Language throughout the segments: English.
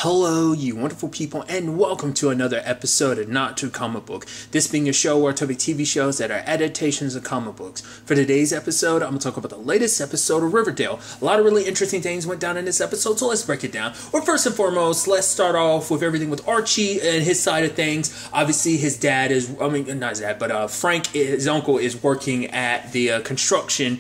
Hello, you wonderful people, and welcome to another episode of Not Too Comic Book. This being a show where I talk about TV shows that are adaptations of comic books. For today's episode, I'm going to talk about the latest episode of Riverdale. A lot of really interesting things went down in this episode, so let's break it down. Well, first and foremost, let's start off with everything with Archie and his side of things. Obviously, his dad is, not his dad, but Frank, his uncle, is working at the construction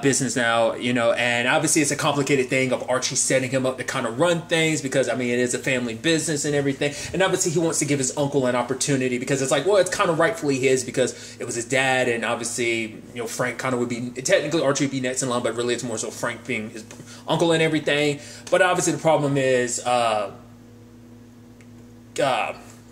business now, and obviously it's a complicated thing of Archie setting him up to kind of run things because, it is a family business and everything, and obviously he wants to give his uncle an opportunity because it's like, well, it's kind of rightfully his because it was his dad, and obviously, Frank kind of would be, technically Archie would be next in line, but really it's more so Frank being his uncle and everything. But obviously the problem is,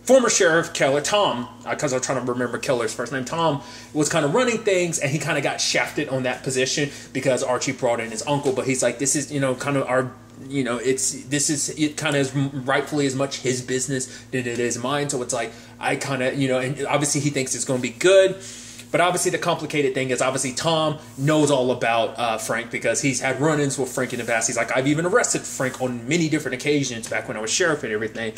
former Sheriff Keller, Tom, because I'm trying to remember Keller's first name, Tom was kind of running things, and he kind of got shafted on that position because Archie brought in his uncle. But he's like, this is, kind of our, it kind of is rightfully as much his business than it is mine. So it's like, I kind of, and obviously he thinks it's going to be good. But obviously the complicated thing is obviously Tom knows all about Frank because he's had run-ins with Frank in the past. He's like, I've even arrested Frank on many different occasions back when I was sheriff and everything.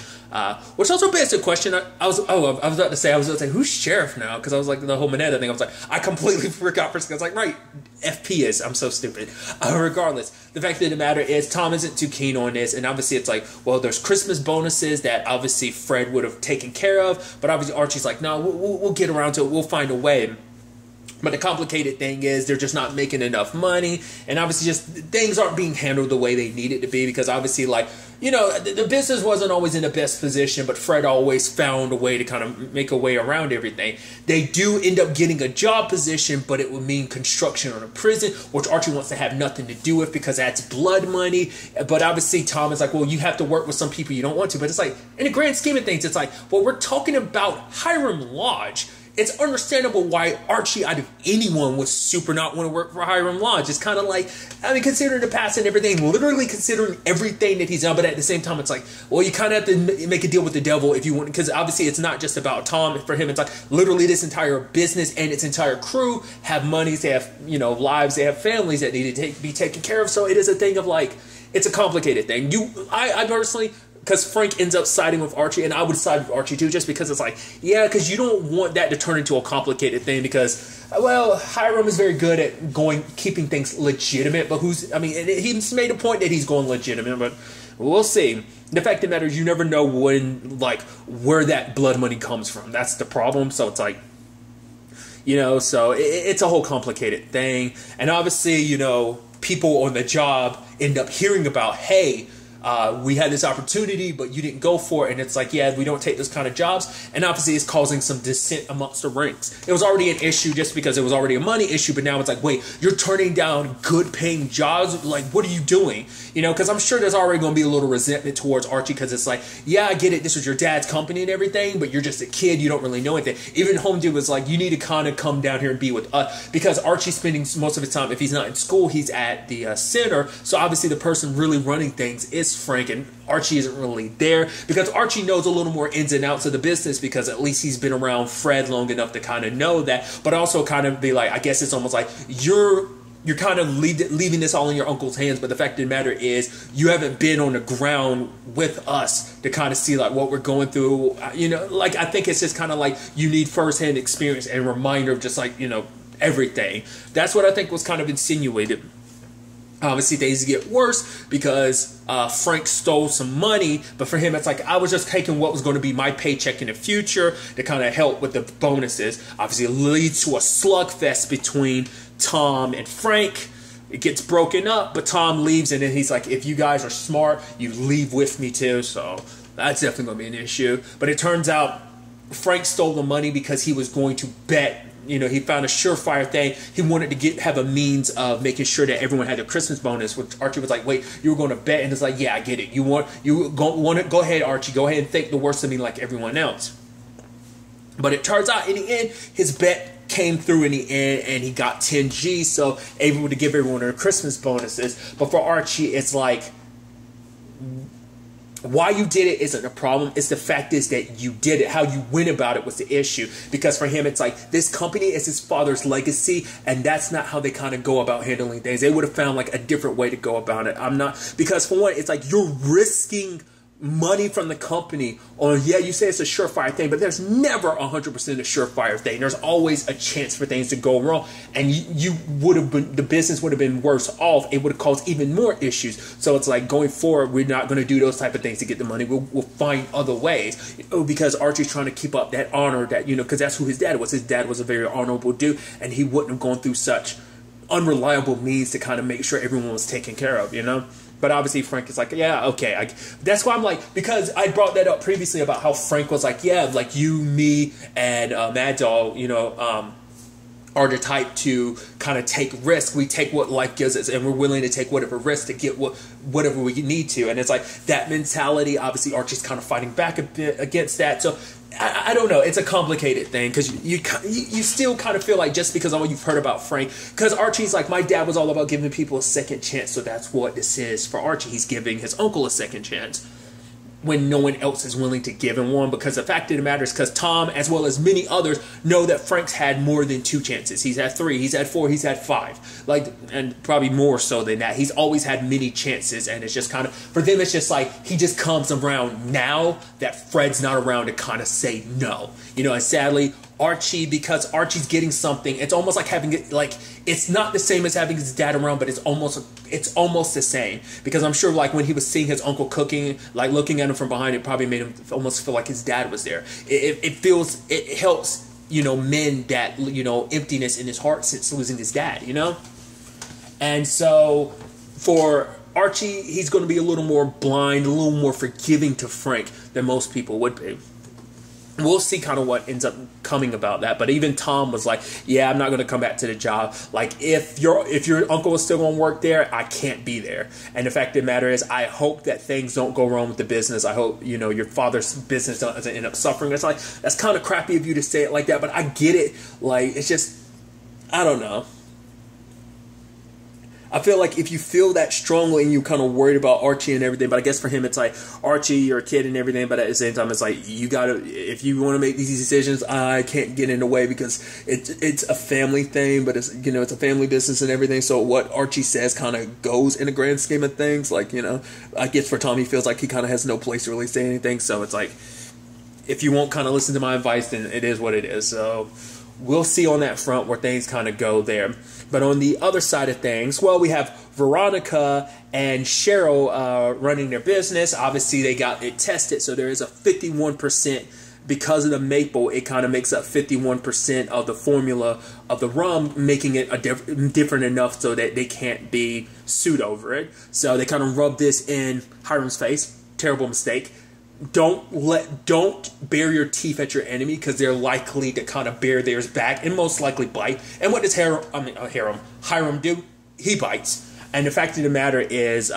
Which also begs the question. I was about to say, who's sheriff now? Because I was like, the whole Minetta thing. I was like, I completely forgot for a second. I was like, right, FP is. I'm so stupid. Regardless, the fact of the matter is Tom isn't too keen on this. And obviously it's like, well, there's Christmas bonuses that obviously Fred would have taken care of. But obviously Archie's like, no, we'll get around to it. We'll find a way. But the complicated thing is they're just not making enough money, and obviously just things aren't being handled the way they need it to be because obviously, the business wasn't always in the best position, but Fred always found a way to kind of make a way around everything. They do end up getting a job position, but it would mean construction on a prison, which Archie wants to have nothing to do with because that's blood money. But obviously Tom is like, well, you have to work with some people you don't want to. But it's like, in the grand scheme of things, it's like, well, we're talking about Hiram Lodge. It's understandable why Archie, out of anyone, would super not want to work for Hiram Lodge. It's kind of like, considering the past and everything, literally considering everything that he's done, but at the same time, it's like, well, you kind of have to make a deal with the devil if you want, because obviously it's not just about Tom. For him, it's like, literally this entire business and its entire crew have monies, they have, lives, they have families that need to be taken care of, so it is a thing of, like, it's a complicated thing. I personally... Because Frank ends up siding with Archie, and I would side with Archie too, just because it's like, yeah, because you don't want that to turn into a complicated thing. Because, well, Hiram is very good at keeping things legitimate, but he's made a point that he's going legitimate, but we'll see. The fact of the matter is, you never know where that blood money comes from. That's the problem. So it's like, so it's a whole complicated thing, and obviously, people on the job end up hearing about, hey, we had this opportunity, but you didn't go for it. And it's like, yeah, we don't take those kind of jobs. And obviously it's causing some dissent amongst the ranks. It was already an issue just because it was already a money issue. But now it's like, wait, you're turning down good paying jobs? Like, what are you doing? Because I'm sure there's already going to be a little resentment towards Archie because it's like, yeah, I get it. This was your dad's company and everything, but you're just a kid. You don't really know anything. Even Home Dude was like, you need to kind of come down here and be with us because Archie's spending most of his time, if he's not in school, he's at the center. So obviously the person really running things is Frank, and Archie isn't really there because Archie knows a little more ins and outs of the business because at least he's been around Fred long enough to kind of know that, but also kind of be like, I guess it's almost like you're kind of leaving this all in your uncle's hands, but the fact of the matter is you haven't been on the ground with us to kind of see like what we're going through. I think it's just kind of like you need firsthand experience and reminder of just like, everything. That's what I think was kind of insinuated. Obviously, things get worse because Frank stole some money, but for him, it's like, I was just taking what was going to be my paycheck in the future to kind of help with the bonuses. Obviously, it leads to a slugfest between Tom and Frank. It gets broken up, but Tom leaves, and then he's like, if you guys are smart, you leave with me too, so that's definitely going to be an issue. But it turns out Frank stole the money because he was going to bet. He found a surefire thing. He wanted to have a means of making sure that everyone had a Christmas bonus, which Archie was like, wait, you were going to bet? And it's like, yeah, I get it. You go ahead, Archie. Go ahead and think the worst of me like everyone else. But it turns out in the end, his bet came through in the end, and he got 10 G's, so able to give everyone their Christmas bonuses. But for Archie, it's like, why you did it isn't a problem. It's the fact is that you did it. How you went about it was the issue. Because for him, it's like, this company is his father's legacy, and that's not how they kind of go about handling things. They would have found like a different way to go about it. Because for one, it's like you're risking money from the company on, yeah, you say it's a surefire thing, but there's never 100% a surefire thing. There's always a chance for things to go wrong, and you would have been, the business would have been worse off. It would have caused even more issues. So it's like, going forward, we're not going to do those type of things to get the money. We'll find other ways, because Archie's trying to keep up that honor that, because that's who his dad was. His dad was a very honorable dude, and he wouldn't have gone through such unreliable means to kind of make sure everyone was taken care of, But obviously Frank is like, yeah, okay. That's why I'm like, because I brought that up previously about how Frank was like, yeah, like you, me, and Mad Dog, are the type to kind of take risks. We take what life gives us, and we're willing to take whatever risk to get whatever we need to. And it's like that mentality. Obviously, Archie's kind of fighting back a bit against that. So I don't know. It's a complicated thing, because you still kind of feel like, just because of all you've heard about Frank, because Archie's like, my dad was all about giving people a second chance, so that's what this is for Archie. He's giving his uncle a second chance when no one else is willing to give him one, because the fact of the matter is, because Tom, as well as many others, know that Frank's had more than 2 chances. He's had 3, he's had 4, he's had 5, and probably more so than that. He's always had many chances, and it's just kind of, for them, it's just like, he just comes around now that Fred's not around to kind of say no. And sadly, Archie, because Archie's getting something, it's almost like having it, like, it's not the same as having his dad around, but it's almost the same, because I'm sure, like, when he was seeing his uncle cooking, like, looking at him from behind, it probably made him almost feel like his dad was there. It helps, mend that, emptiness in his heart since losing his dad, And so for Archie, he's going to be a little more blind, a little more forgiving to Frank than most people would be. We'll see kind of what ends up coming about that. But even Tom was like, yeah, I'm not going to come back to the job. Like, if your uncle is still going to work there, I can't be there. And the fact of the matter is, I hope that things don't go wrong with the business. I hope, your father's business doesn't end up suffering. It's like, that's kind of crappy of you to say it like that, but I get it. Like, it's just, I don't know. I feel like if you feel that strongly and you're kind of worried about Archie and everything, but I guess for him it's like, Archie, you're a kid and everything, but at the same time it's like, you gotta, if you want to make these decisions, I can't get in the way, because it's a family thing, but it's, it's a family business and everything, so what Archie says kind of goes in the grand scheme of things. Like, I guess for Tom, he feels like he kind of has no place to really say anything, so it's like, if you won't kind of listen to my advice, then it is what it is. So we'll see on that front where things kind of go there. But on the other side of things, well, we have Veronica and Cheryl running their business. Obviously, they got it tested, so there is a 51%. Because of the maple, it kind of makes up 51% of the formula of the rum, making it different enough so that they can't be sued over it. So they kind of rub this in Hiram's face. Terrible mistake. Don't bare your teeth at your enemy, because they're likely to kind of bare theirs back and most likely bite. And what does Hiram do? He bites. And the fact of the matter is,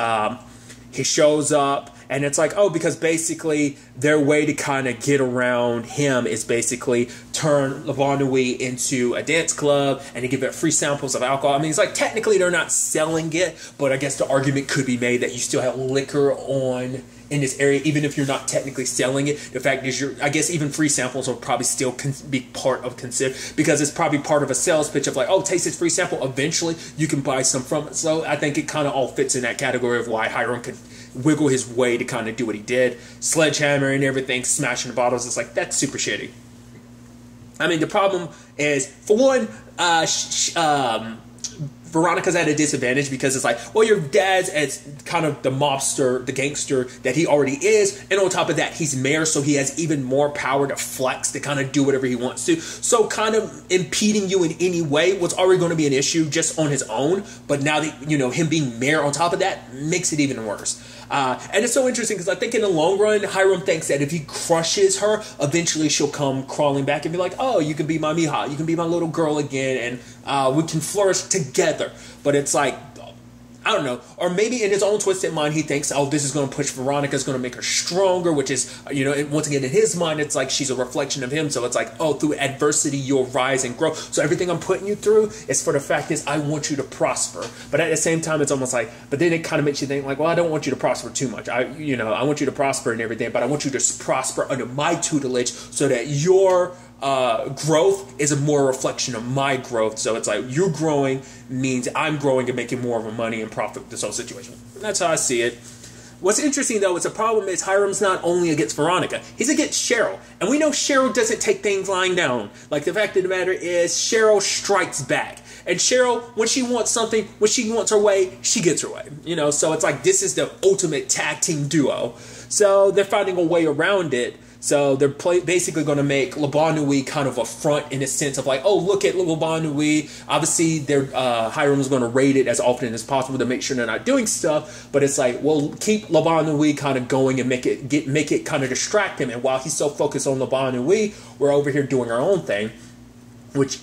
he shows up, and it's like, oh, because basically their way to kind of get around him is basically turn Lavonderie into a dance club and to give it free samples of alcohol. I mean, it's like, technically they're not selling it, but I guess the argument could be made that you still have liquor on in this area, even if you're not technically selling it. The fact is, I guess even free samples will probably still be part of consider, because it's probably part of a sales pitch of like, oh, taste this free sample. Eventually, you can buy some from it. So I think it kind of all fits in that category of why Hiram could wiggle his way to kind of do what he did. Sledgehammer and everything, smashing the bottles. It's like, that's super shitty. I mean, the problem is, for one, Veronica's at a disadvantage, because it's like, well, your dad's as kind of the mobster, the gangster that he already is, and on top of that, he's mayor, so he has even more power to flex, to kind of do whatever he wants to. So kind of impeding you in any way was already going to be an issue just on his own, but now that, him being mayor on top of that makes it even worse. And it's so interesting, because I think in the long run, Hiram thinks that if he crushes her, eventually she'll come crawling back and be like, oh, you can be my mija, you can be my little girl again, and we can flourish together. But it's like, I don't know. Or maybe in his own twisted mind, he thinks, oh, this is going to push Veronica, is going to make her stronger, which is, once again, in his mind, it's like she's a reflection of him. So it's like, oh, through adversity, you'll rise and grow. So everything I'm putting you through is for the fact is I want you to prosper. But at the same time, it's almost like, but then it kind of makes you think like, well, I don't want you to prosper too much. I want you to prosper and everything, but I want you to prosper under my tutelage so that your growth is a more reflection of my growth. So it's like, you growing means I'm growing and making more of a money and profit this whole situation. And that's how I see it. What's interesting, though, is the problem is Hiram's not only against Veronica, he's against Cheryl. And we know Cheryl doesn't take things lying down. Like, the fact of the matter is, Cheryl strikes back. And Cheryl, when she wants something, when she wants her way, she gets her way. You know, so it's like, this is the ultimate tag team duo. So they're finding a way around it. So they're basically going to make Labanui kind of a front in a sense of like, oh, look at Labanui. Obviously, Hiram's going to raid it as often as possible to make sure they're not doing stuff. But it's like, well, keep Labanui kind of going and make it kind of distract him. And while he's so focused on Labanui, we're over here doing our own thing. Which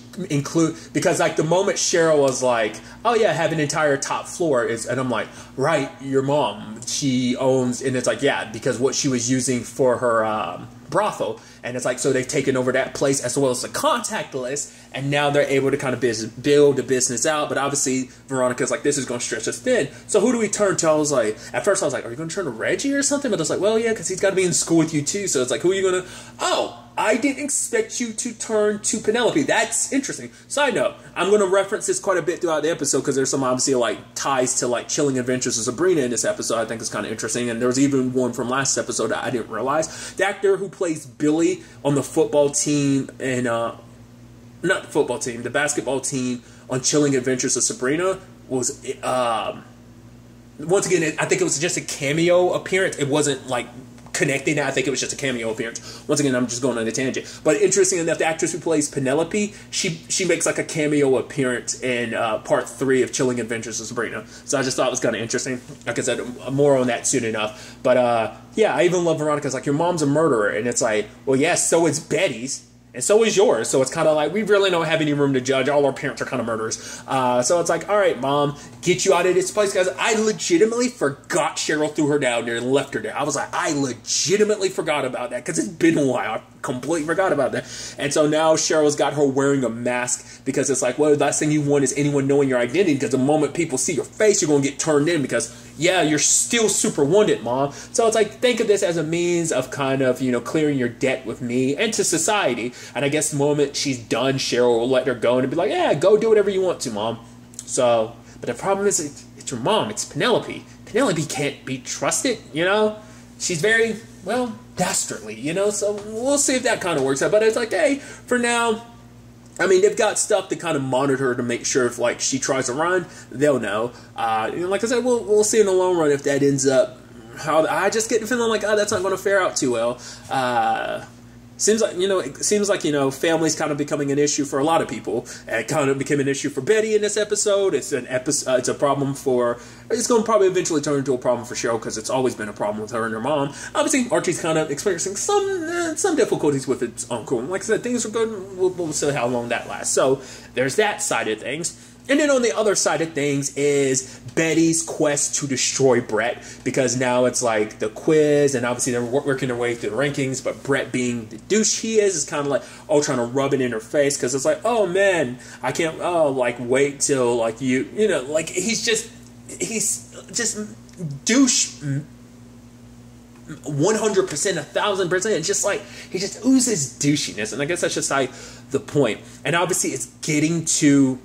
because like the moment Cheryl was like, oh yeah, I have an entire top floor, and I'm like, right, your mom, she owns, and it's like, yeah, because what she was using for her brothel, and it's like, so they've taken over that place as well as the contact list, and now they're able to kind of build the business out. But obviously Veronica's like, this is going to stretch us thin, so who do we turn to? I was like, at first I was like, are you going to turn to Reggie or something? But I was like, well, yeah, because he's got to be in school with you too, so it's like, who are you going to, oh, I didn't expect you to turn to Penelope. That's interesting. Side note, I'm going to reference this quite a bit throughout the episode because there's some obviously like ties to like Chilling Adventures of Sabrina in this episode. I think it's kind of interesting. And there was even one from last episode that I didn't realize. The actor who plays Billy on the football team and not the football team, the basketball team on Chilling Adventures of Sabrina was once again, I think it was just a cameo appearance. It wasn't like connecting. I think it was just a cameo appearance. Once again, I'm just going on a tangent. But interesting enough, the actress who plays Penelope, she makes like a cameo appearance in part 3 of Chilling Adventures of Sabrina. So I just thought it was kind of interesting. Like I said, more on that soon enough. But yeah, I even love Veronica's like, your mom's a murderer. And it's like, well, yes, so is Betty's. And so is yours. So it's kind of like, we really don't have any room to judge. All our parents are kind of murderers. So it's like, all right, Mom, get you out of this place. Because I legitimately forgot Cheryl threw her down there and left her there. I was like, I legitimately forgot about that. Because it's been a while. I completely forgot about that. And so now Cheryl's got her wearing a mask. Because it's like, well, the last thing you want is anyone knowing your identity. Because the moment people see your face, you're going to get turned in. Because, yeah, you're still super wanted, Mom. So it's like, think of this as a means of kind of, you know, clearing your debt with me and to society. And I guess the moment she's done, Cheryl will let her go and be like, yeah, go do whatever you want to, Mom. So, but the problem is it's your mom. It's Penelope. Penelope can't be trusted, you know? She's very, well, dastardly, you know? So we'll see if that kind of works out. But it's like, hey, for now, I mean, they've got stuff to kind of monitor her to make sure if, like, she tries to run, they'll know. You know, like I said, we'll see in the long run if that ends up how I just get the feeling like, oh, that's not going to fare out too well. Seems like, you know, family's kind of becoming an issue for a lot of people. It kind of became an issue for Betty in this episode. It's a problem for, it's going to probably eventually turn into a problem for Cheryl because it's always been a problem with her and her mom. Obviously, Archie's kind of experiencing some difficulties with its uncle. And like I said, things are good. We'll see how long that lasts. So there's that side of things. And then on the other side of things is Betty's quest to destroy Brett, because now it's like the quiz, and obviously they're working their way through the rankings, but Brett, being the douche he is kind of like, oh, trying to rub it in her face, because it's like, oh man, I can't, like, wait till, like, you know, like, he's just douche 100%, 1,000%, just like, he just oozes douchiness, and I guess that's just like the point. And obviously it's getting to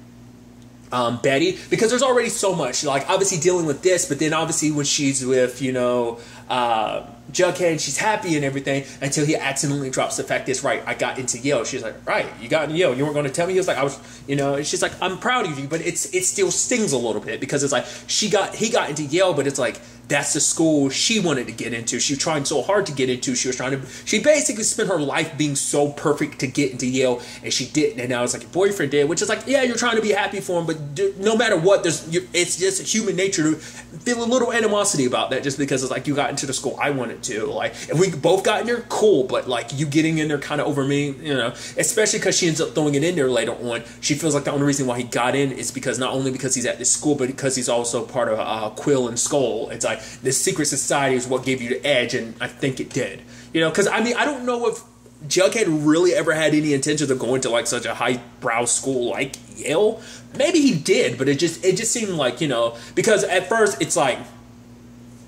Betty, because there's already so much, like, obviously dealing with this, but then obviously when she's with, you know, Jughead, she's happy and everything, until he accidentally drops the fact this, right, I got into Yale. She's like, right, you got into Yale, you weren't going to tell me? He was like, I was, you know, and she's like, I'm proud of you, but it still stings a little bit, because it's like, he got into Yale, but it's like, that's the school she wanted to get into. She was trying so hard to get into. She basically spent her life being so perfect to get into Yale, and she didn't. And now it's like your boyfriend did, which is like, yeah, you're trying to be happy for him, but no matter what, it's just human nature to feel a little animosity about that, just because it's like, you got into the school I wanted to. Like, if we both got in there, cool, but like, you getting in there kind of over me, you know, especially because she ends up throwing it in there later on. She feels like the only reason why he got in is because not only because he's at this school, but because he's also part of Quill and Skull. It's like, this secret society is what gave you the edge, and I think it did. You know, because I mean, I don't know if Jughead really ever had any intentions of going to like such a highbrow school like Yale. Maybe he did, but it just seemed like, you know, because at first it's like,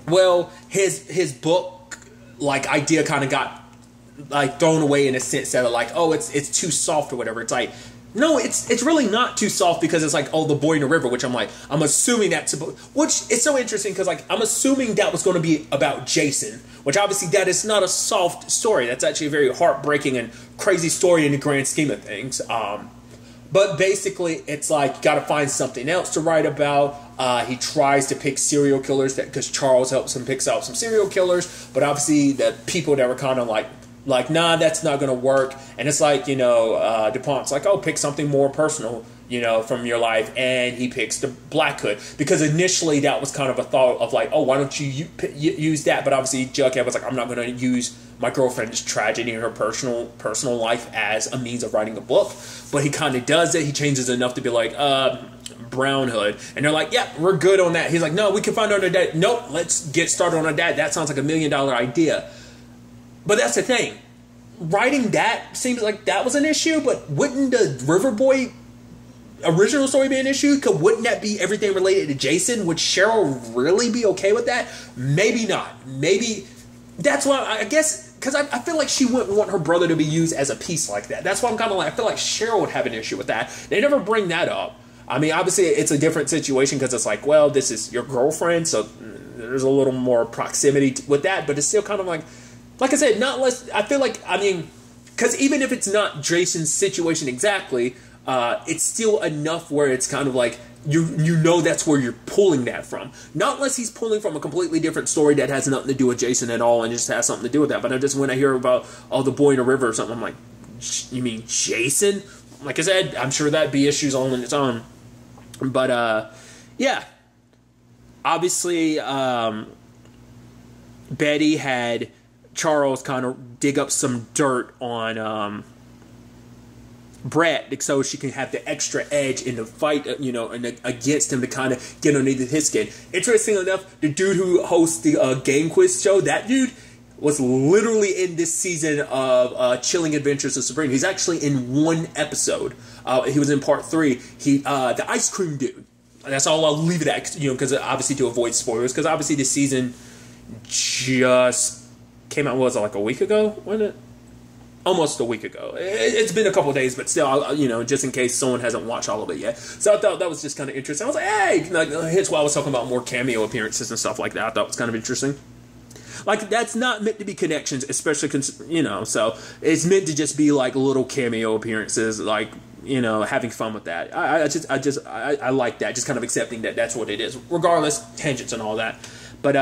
well, his book like idea kind of got like thrown away in a sense that like, oh, it's too soft or whatever. It's like, No, it's really not too soft because it's like, oh, the boy in the river, which I'm assuming that's which is so interesting because like I'm assuming that was going to be about Jason, which obviously that is not a soft story. That's actually a very heartbreaking and crazy story in the grand scheme of things. But basically, it's like you got to find something else to write about. He tries to pick serial killers because Charles helps him pick out some serial killers, but obviously the people that were kind of like, nah, that's not going to work. And it's like, DuPont's like, oh, pick something more personal, from your life. And he picks the Black Hood. Because initially that was kind of a thought of like, oh, why don't you use that? But obviously Jughead was like, I'm not going to use my girlfriend's tragedy in her personal life as a means of writing a book. But he kind of does it. He changes enough to be like, Brown Hood. And they're like, yeah, we're good on that. He's like, no, we can find our dad. Nope, let's get started on our dad. That sounds like $1 million idea. But that's the thing. Writing that seems like that was an issue, but wouldn't the River Boy original story be an issue? Wouldn't that be everything related to Jason? Would Cheryl really be okay with that? Maybe not. Maybe that's why I guess because I feel like she wouldn't want her brother to be used as a piece like that. That's why I'm kind of like I feel like Cheryl would have an issue with that. They never bring that up. I mean, obviously it's a different situation because it's like, well, this is your girlfriend, so there's a little more proximity with that, but it's still kind of like I said, not less. I feel like, because even if it's not Jason's situation exactly, it's still enough where it's kind of like you know that's where you're pulling that from. Not unless he's pulling from a completely different story that has nothing to do with Jason at all and just has something to do with that. But when I hear about the boy in the river or something, I'm like, you mean Jason? Like I said, I'm sure that'd be issues all on its own. But yeah, obviously Betty had Charles kind of dig up some dirt on Brett so she can have the extra edge in the fight, and against him to kind of get underneath his skin. Interesting enough, the dude who hosts the game quiz show, that dude was literally in this season of Chilling Adventures of Sabrina. He's actually in one episode. He was in part 3. The ice cream dude. That's all I'll leave it at, because obviously to avoid spoilers, because obviously this season just came out, was it like a week ago? Wasn't it? Almost a week ago. It's been a couple days, but still, just in case someone hasn't watched all of it yet. So I thought that was just kind of interesting. I was like, hey, hence why I was talking about more cameo appearances and stuff like that. I thought it was kind of interesting. Like, that's not meant to be connections, especially, so it's meant to just be like little cameo appearances, like, having fun with that. I like that, just kind of accepting that that's what it is. Regardless, tangents and all that. But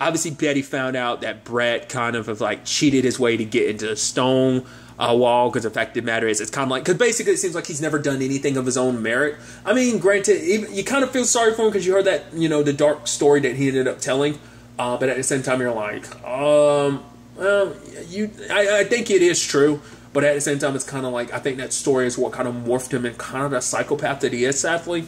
obviously Betty found out that Brett kind of like cheated his way to get into the stone wall, because the fact of the matter is, it's kind of like, because basically it seems like he's never done anything of his own merit. I mean, granted, you kind of feel sorry for him because you heard that, the dark story that he ended up telling. But at the same time, you're like, well, I think it is true. But at the same time, it's kind of like, I think that story is what kind of morphed him in kind of the psychopath that he is, sadly.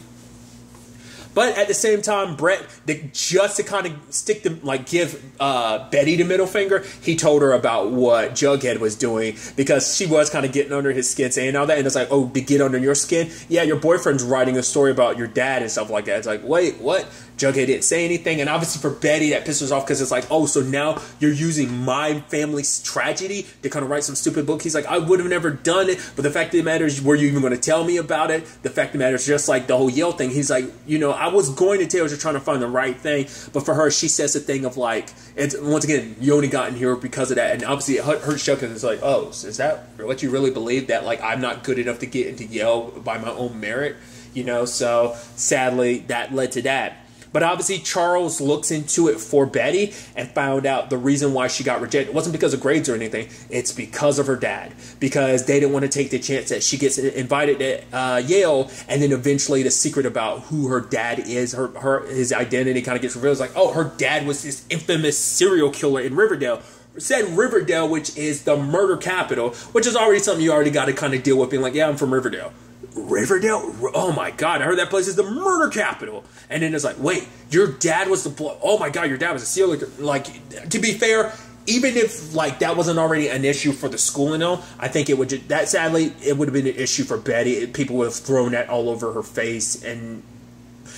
But at the same time, Brett, just to kind of give Betty the middle finger, he told her about what Jughead was doing, because she was kind of getting under his skin, saying all that, and it's like, oh, to get under your skin? Yeah, your boyfriend's writing a story about your dad and stuff like that. It's like, wait, what? Jughead didn't say anything, and obviously for Betty, that pisses her off, because it's like, oh, so now you're using my family's tragedy to kind of write some stupid book. He's like, I would have never done it, but the fact of the matter is, were you even going to tell me about it? The fact of the matter is, just like the whole Yale thing, he's like, I was going to tell her, you're trying to find the right thing, but for her, she says the thing of like, it's, once again, you only got in here because of that, and obviously it hurts Chuck, because it's like, oh, so is that what you really believe, that like I'm not good enough to get into Yale by my own merit? So sadly that led to that. But obviously Charles looks into it for Betty and found out the reason why she got rejected. It wasn't because of grades or anything. It's because of her dad. Because they didn't want to take the chance that she gets invited to Yale, and then eventually the secret about who her dad is, his identity kind of gets revealed. It's like, oh, her dad was this infamous serial killer in Riverdale. Said Riverdale, which is the murder capital, which is already something you already got to kind of deal with, being like, yeah, I'm from Riverdale. Riverdale? Oh my god, I heard that place is the murder capital. And then it's like, wait, your dad was oh my god, your dad was a serial killer. Like, to be fair, even if like that wasn't already an issue for the school and all, I think it would sadly it would have been an issue for Betty. People would have thrown that all over her face. And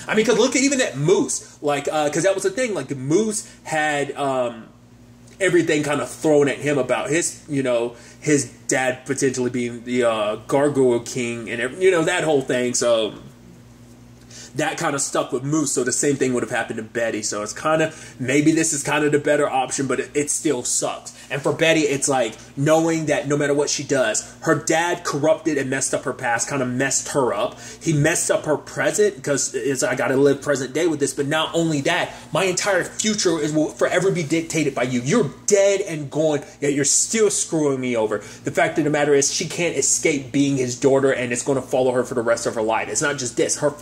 I mean, because look at even that Moose, like, because that was the thing, like the Moose had everything kind of thrown at him about his, you know, his dad potentially being the Gargoyle King and, you know, that whole thing. So that kind of stuck with Moose. So the same thing would have happened to Betty. So it's kind of, maybe this is kind of the better option, but it still sucks. And for Betty, it's like knowing that no matter what she does, her dad corrupted and messed up her past, kind of messed her up. He messed up her present because I got to live present day with this. But not only that, my entire future will forever be dictated by you. You're dead and gone, yet you're still screwing me over. The fact of the matter is she can't escape being his daughter, and it's going to follow her for the rest of her life. It's not just this. Her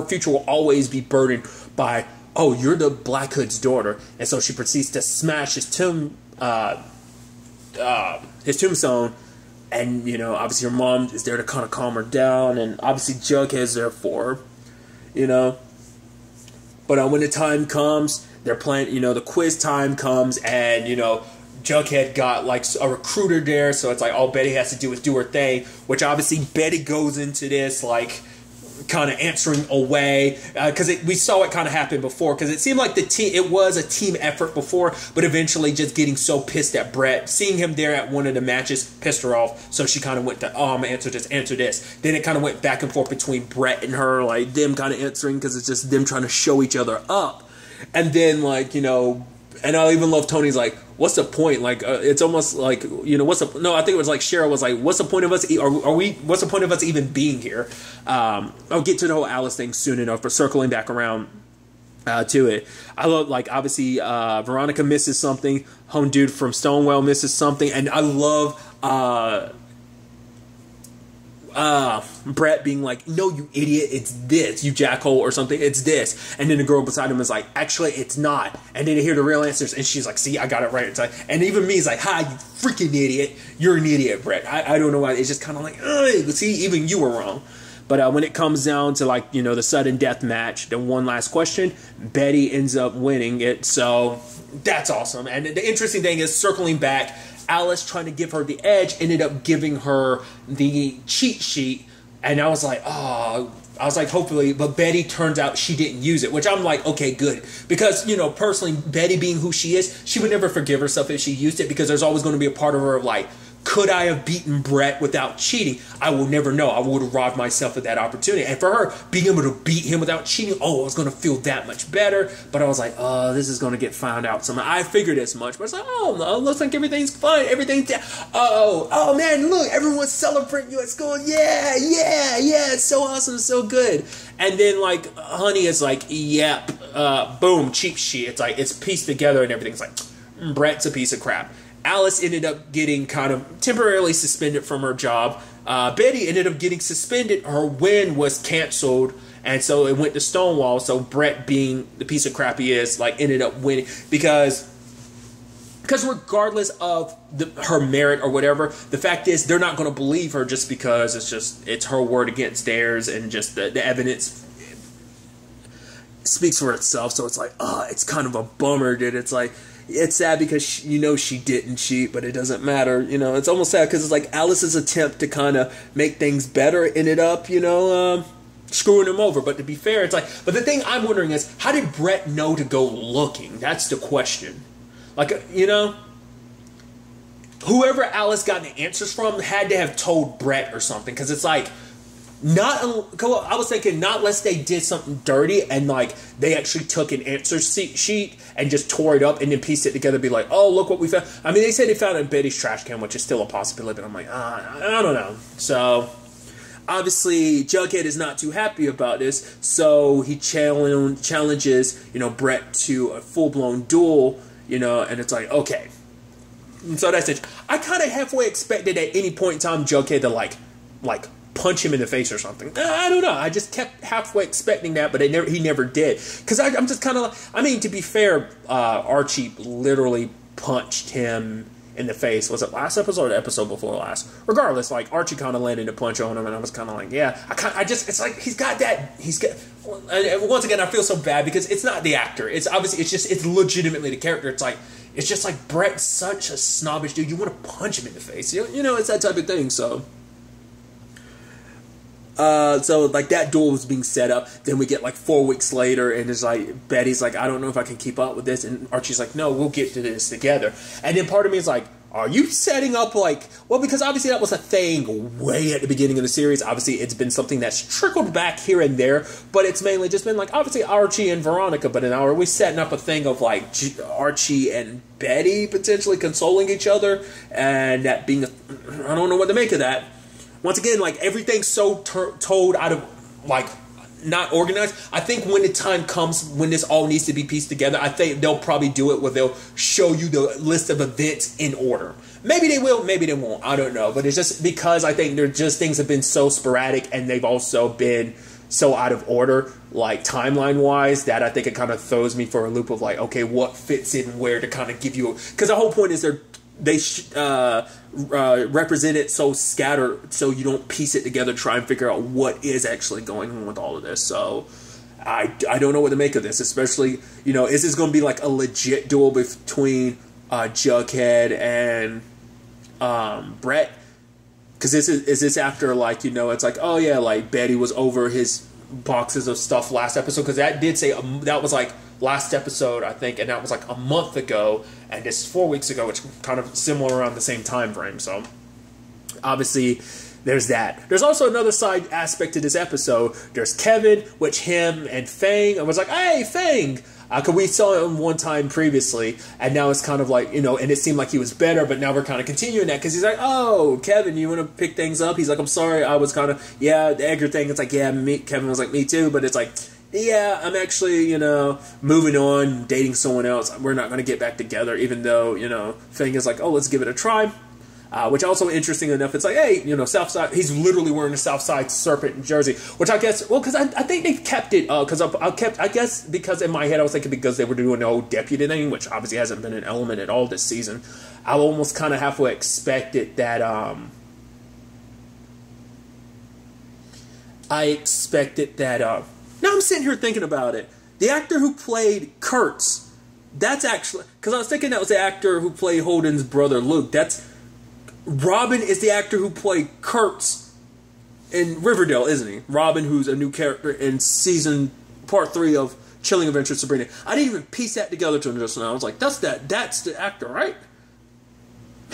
future will always be burdened by, oh, you're the Black Hood's daughter. And so she proceeds to smash his tombstone, and, you know, obviously her mom is there to kind of calm her down, and obviously Jughead's there for her, you know. But when the time comes, they're playing, you know, the quiz time comes, and, you know, Jughead got like a recruiter there, so it's like all Betty has to do is do her thing, which obviously Betty goes into this like kind of answering away, because we saw it kind of happen before, because it seemed like it was a team effort before, but eventually just getting so pissed at Brett, seeing him there at one of the matches pissed her off, so she kind of went to, oh, I'm gonna answer this. Then it kind of went back and forth between Brett and her, like them kind of answering, because it's just them trying to show each other up. And then, like, you know, and I even love Tony's like, what's the point? Like, it's almost like, you know, I think it was like Cheryl was like, what's the point of us? What's the point of us even being here? I'll get to the whole Alice thing soon enough, but circling back around to it. I love, like, obviously, Veronica misses something. Home Dude from Stonewall misses something. And I love, Brett being like, no, you idiot, it's this, you jackhole or something, it's this. And then the girl beside him is like, actually, it's not. And then they hear the real answers, and she's like, see, I got it right. It's like, and even me is like, ha, you freaking idiot, you're an idiot, Brett. I don't know why. It's just kind of like, see, even you were wrong. But when it comes down to, like, you know, the sudden death match, the one last question, Betty ends up winning it. So that's awesome. And the interesting thing is, circling back, Alice, trying to give her the edge, ended up giving her the cheat sheet. And I was like, oh, hopefully, but Betty turns out she didn't use it, which I'm like, okay, good. Because, you know, personally, Betty being who she is, she would never forgive herself if she used it, because there's always going to be a part of her of like, could I have beaten Brett without cheating? I will never know. I would have robbed myself of that opportunity. And for her, being able to beat him without cheating, I was going to feel that much better. But I was like, oh, this is going to get found out somehow. I figured as much. But it's like, oh, no, looks like everything's fine. Everything's down. Oh, man, look, everyone's celebrating you at school. Yeah, it's so awesome, it's so good. And then, like, Honey is like, yep, boom, cheap sheet. It's like, it's pieced together and everything's like, Brett's a piece of crap. Alice ended up getting kind of temporarily suspended from her job. Betty ended up getting suspended. Her win was canceled, and so it went to Stonewall. So Brett, being the piece of crap he is, like, ended up winning because regardless of her merit or whatever, the fact is they're not going to believe her just because it's her word against theirs, and just the evidence speaks for itself. So it's like, it's kind of a bummer, dude. It's like, it's sad because she didn't cheat, but it doesn't matter. You know, it's almost sad because it's like Alice's attempt to kind of make things better ended up, screwing him over. But to be fair, it's like, but the thing I'm wondering is, how did Brett know to go looking? That's the question. Like, whoever Alice got the answers from had to have told Brett or something, because it's like, I was thinking, not unless they did something dirty and, like, they actually took an answer sheet and just tore it up and then pieced it together, be like, oh, look what we found. I mean, they said they found it in Betty's trash can, which is still a possibility, but I'm like, I don't know. So, obviously, Jughead is not too happy about this, so he challenges, Brett to a full-blown duel, and it's like, okay. And so that's it. I kind of halfway expected at any point in time Jughead to, like, punch him in the face or something. I don't know. I just kept halfway expecting that, but he never did. Because I'm just kind of, to be fair, Archie literally punched him in the face. Was it last episode or the episode before last? Regardless, like, Archie kind of landed a punch on him, and I was kind of like, yeah. It's like, once again, I feel so bad because it's not the actor. It's obviously, it's legitimately the character. It's just like Brett's such a snobbish dude. You want to punch him in the face. It's that type of thing, so. So like that duel was being set up. Then we get like 4 weeks later, and it's like Betty's like, I don't know if I can keep up with this, and Archie's like, no, we'll get to this together. And then part of me is like, are you setting up like, well, because obviously that was a thing way at the beginning of the series. Obviously it's been something that's trickled back here and there, but it's mainly just been like obviously Archie and Veronica. But now are we setting up a thing of like Archie and Betty potentially consoling each other, and that being I don't know what to make of that. Once again, like everything's so told out of like not organized. I think when the time comes when this all needs to be pieced together, I think they'll probably do it where they'll show you the list of events in order. Maybe they will, maybe they won't. I don't know. But it's just because I think they're just things have been so sporadic, and they've also been so out of order, like timeline wise, that I think it kind of throws me for a loop of like, okay, what fits in where to kind of give you, because the whole point is they represent it so scattered, so you don't piece it together, try and figure out what is actually going on with all of this. So I don't know what to make of this, especially, you know, is this going to be like a legit duel between Jughead and Brett? Because is this after, like, you know, it's like, oh yeah, like Betty was over his boxes of stuff last episode, because that did say that was like last episode, I think, and that was like a month ago, and this is 4 weeks ago, which kind of similar around the same time frame. So obviously there's that. There's also another side aspect to this episode. There's Kevin, which him and Fang, I was like, hey Fang, because we saw him one time previously, and now it's kind of like, you know, and it seemed like he was better, but now we're kind of continuing that, because he's like, oh, Kevin, you want to pick things up? He's like, I'm sorry, I was kind of, yeah, the Edgar thing, it's like, yeah, Kevin was like, me too, but it's like, yeah, I'm actually, you know, moving on, dating someone else, we're not going to get back together, even though, you know, Fang is like, oh, let's give it a try. Which also interesting enough, it's like, hey, you know, Southside, he's literally wearing a Southside Serpent jersey, which I guess, well, because I think they've kept it, because I guess because in my head I was thinking because they were doing the whole deputy thing, which obviously hasn't been an element at all this season, I almost kind of halfway expected that, now I'm sitting here thinking about it, the actor who played Kurtz, that's actually, because I was thinking that was the actor who played Holden's brother Luke, Robin is the actor who played Kurtz in Riverdale, isn't he? Robin, who's a new character in part 3 of Chilling Adventures of Sabrina. I didn't even piece that together to him just now. I was like, that's the actor, right?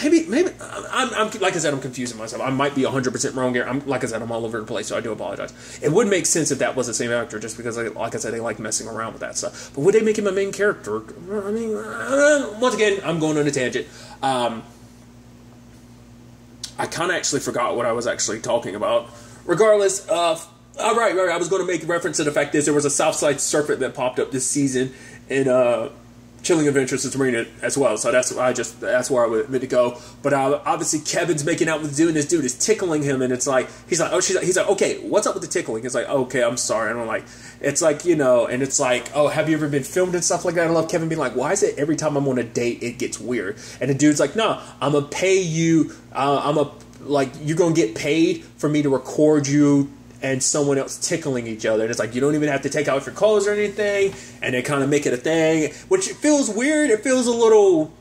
Maybe, I'm like I said, I'm confusing myself. I might be 100% wrong here. Like I said, I'm all over the place, so I do apologize. It would make sense if that was the same actor, just because, like I said, they like messing around with that stuff. But would they make him a main character? I mean, once again, I'm going on a tangent. I kind of actually forgot what I was actually talking about. Regardless, right, I was going to make reference to the fact that there was a Southside Serpent that popped up this season in Chilling Adventures of Sabrina as well. So that's where I was meant to go. But obviously Kevin's making out with this dude is tickling him, and it's like he's like, okay, what's up with the tickling? It's like, okay, I'm sorry. And I'm like, it's like, you know, and it's like, oh, have you ever been filmed and stuff like that? I love Kevin being like, why is it every time I'm on a date it gets weird? And the dude's like, no, I'm gonna pay you. You're gonna get paid for me to record you and someone else tickling each other. And it's like, you don't even have to take out your clothes or anything, and they kind of make it a thing, which it feels weird. It feels a little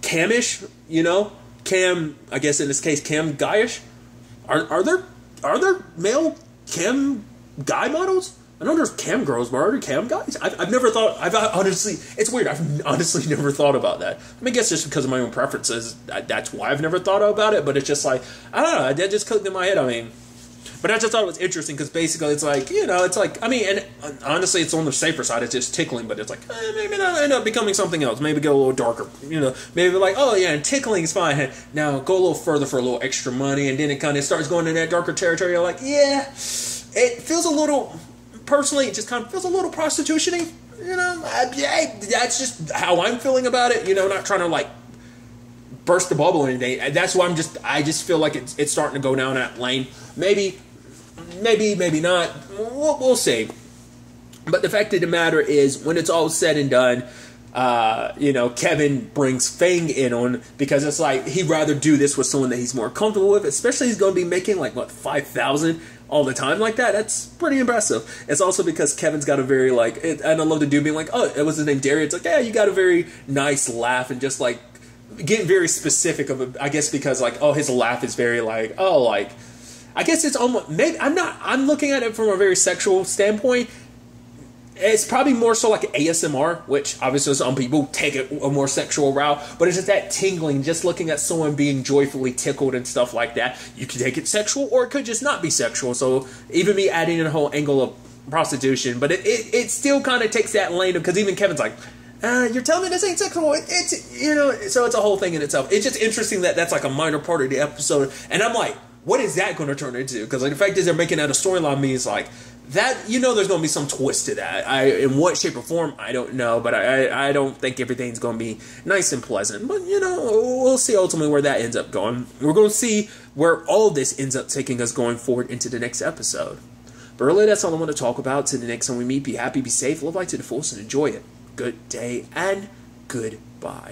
Cam-ish, you know? Cam, I guess in this case, Cam guy-ish. Are there male Cam guy models? I know there's Cam girls, but are there Cam guys? I've never thought, honestly, it's weird. I've honestly never thought about that. I mean, I guess just because of my own preferences, that's why I've never thought about it, but it's just like, I don't know, that just clicked in my head. I mean, but I just thought it was interesting because basically it's like, you know, it's like, I mean, and honestly, it's on the safer side. It's just tickling, but it's like, maybe not end up becoming something else. Maybe go a little darker, you know. Maybe like, oh yeah, and tickling is fine. Now go a little further for a little extra money, and then it kind of starts going in that darker territory. You're like, yeah, it feels a little, personally, it just kind of feels a little prostitution-y, you know. That's just how I'm feeling about it, you know, not trying to like burst the bubble or anything. That's why I just feel like it's starting to go down that lane. Maybe not. We'll see. But the fact of the matter is, when it's all said and done, you know, Kevin brings Fang in on, because it's like he'd rather do this with someone that he's more comfortable with, especially he's going to be making like, what, $5,000 all the time like that. That's pretty impressive. It's also because Kevin's got a very like, and I love the dude being like, oh, it was his name Darius. It's like, yeah, you got a very nice laugh, and just like getting very specific of it, I guess, because like, oh, his laugh is very like, oh, like, I guess it's almost, maybe, I'm looking at it from a very sexual standpoint. It's probably more so like ASMR, which obviously some people take it a more sexual route, but it's just that tingling, just looking at someone being joyfully tickled and stuff like that. You could take it sexual, or it could just not be sexual. So even me adding in a whole angle of prostitution, but it still kind of takes that lane, because even Kevin's like, you're telling me this ain't sexual? It's, you know, so it's a whole thing in itself. It's just interesting that that's like a minor part of the episode, and I'm like, what is that going to turn into? Because like, the fact is they're making that a storyline means like, that, you know, there's going to be some twist to that. In what shape or form, I don't know, but I don't think everything's going to be nice and pleasant. But, you know, we'll see ultimately where that ends up going. We're going to see where all this ends up taking us going forward into the next episode. But really, that's all I want to talk about. Till the next time we meet, be happy, be safe, live life to the fullest, and enjoy it. Good day, and goodbye.